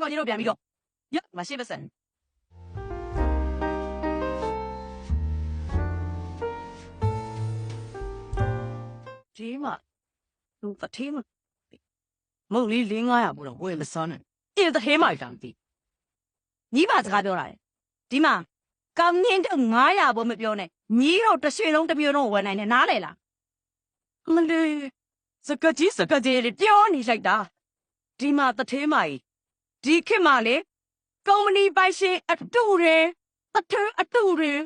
ကောင်းကြီးတို့ပြန်ပြီးတော့ရမရှိပါစံဒီမှာလူတစ်ထင်းမုတ်လေး400ဘူးတော့ဝယ်မစွမ်းနဲ့အေးတစ်ထင်းမှတောင်ပြီညီပါစကားပြောတာလေဒီမှာကောင်းင်းတော့900ဘူးမပြောနဲ့ညီတော့တစ်ရွှေလုံးတစ်ပြိုလုံးဝယ်နိုင်တယ်နားလေလားမလေးစကကြီးလေးပြောနေလိုက်တာဒီမှာတစ်ထင်းမှဒီခေတ်မှာလေကုမ္ပဏီပိုင်ရှင်အတူတယ်အတူတယ်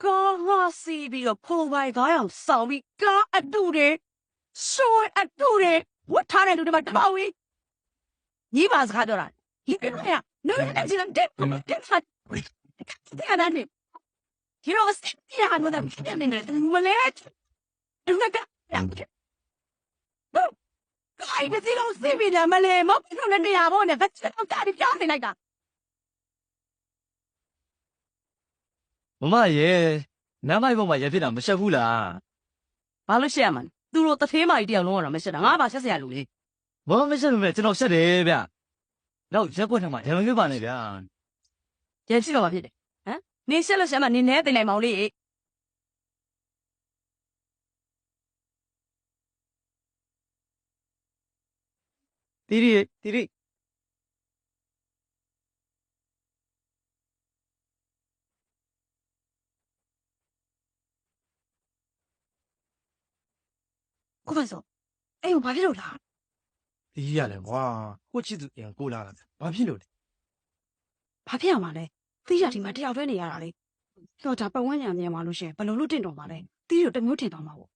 ကားဟာစီပြီးတော့ဖိုးပိုင်900ဆောင်ပြီးကားအတူတယ်ဆိုအတူတယ်ဝတ်ထားတဲ့လူတွေမှာတပေါင်းကြီးညီပါစကားပြောတာဒီကနေ့နိုးနေကြတဲ့ဖတ်တဲ့အဲ့ဒါနေဒီတော့စတိရဟန်တော့ဖြစ်နေတယ်မလဲအဲ့ဒါကအိုင်ဒီလိုစီးပြီးတယ်မလဲမဟုတ်ဘူးလည်းတရားပေါ်နဲ့ဖက်တော့တာဒီပြောင်းနေလိုက်တာမမရဲ့နမ်းမိုက်ပေါ်မှာရဖြစ်တာမရှက်ဘူးလားဘာလို့ရှက်ရမှာသူတို့တထေးမကြီးတယောက်လုံးကတော့မရှက်တာငါဘာရှက်စရာလူလေမမရှက်မယ်ကျွန်တော်ရှက်တယ်ဗျတော့ရက်ကွက်ထမှာရမဖြစ်ပါနဲ့ဗျာရရှိတော့ဘာဖြစ်တယ်ဟမ်နေရှက်လို့ရှက်မှနေနေသိနိုင်မောင်လေးတီရီကိုဖက်စောအဲ့ဘာဖြစ်လို့လားတီရီရတယ်ကွာကိုချစ်သူအရင်ကိုလာတာဘာဖြစ်လို့လဲဘာဖြစ်အောင်မလဲတီးရဒီမှာတယောက်တည်းနေရတာလေတော့ဒါပတ်ဝန်းကျင်မြင်ပါလို့ရှင်ဘယ်လိုလုပ်တင်တော်မှာလဲတီးရတမျိုးထင်တော်မှာပေါ့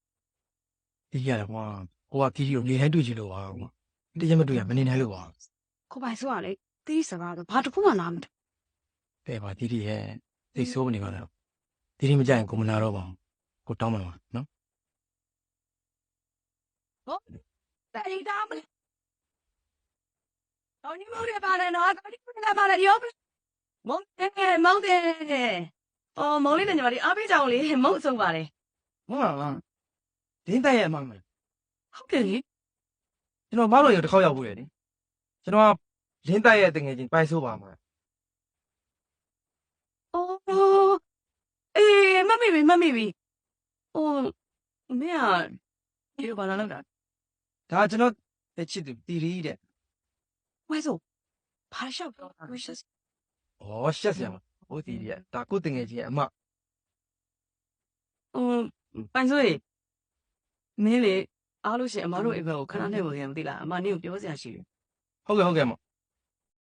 တီရီရတယ်ကွာဟိုကတီရီကိုနေတိုင်းတွေ့ကြည့်လို့ပါကွာတရက်မတွေ့ရမနေနိုင်လို့ပါကိုပိုင်ဆိုကလေတီးစကားတော့ဘာတစ်ခုမှနားမထတဲ့ပါတီရီရဲ့သိဆိုးမနေပါနဲ့တီရီမကြရင်ကိုမနာတော့ပါဘူးကိုတောင်းပါပါနော်ဟုတ်တိုင်တာမလဲတော်ညီမတွေပါလေနော်တော်ညီမတွေပါလေရောမုံတယ်အော်မောင်လေးနဲ့ညီမလေးအားပေးကြအောင်လေမုံဆုံးပါလေဟုတ်ပါလားဒင်းတိုက်ရဲ့အမှန်ပဲဟုတ်တယ်လေကျွန်တော်မောက်လို့ရတစ်ခေါက်ရောက်ဘူးလေကျွန်တော်လင်းတိုက်ရဲ့တငယ်ချင်းပိုင်ဆိုးပါမှာအော်အေးမမေ့ပြီအိုးမင်းကဒီလိုဘာလာလောက်တာဒါကျွန်တော်ချစ်သူတီရီတဲ့ဝဲဆိုဘာလျှောက်ပြောတာလဲရှက်ရှက်စရာမဟိုတီရီကဒါကိုတငယ်ချင်းရဲ့အမပိုင်ဆိုရေမင်းလေအားလို့ရှိရင်အမတို့အိမ်ဘက်ကိုခဏနဲ့ဝင်ရမသိလားအမနင်းကိုပြောစရာရှိတယ်ဟုတ်ကဲ့မ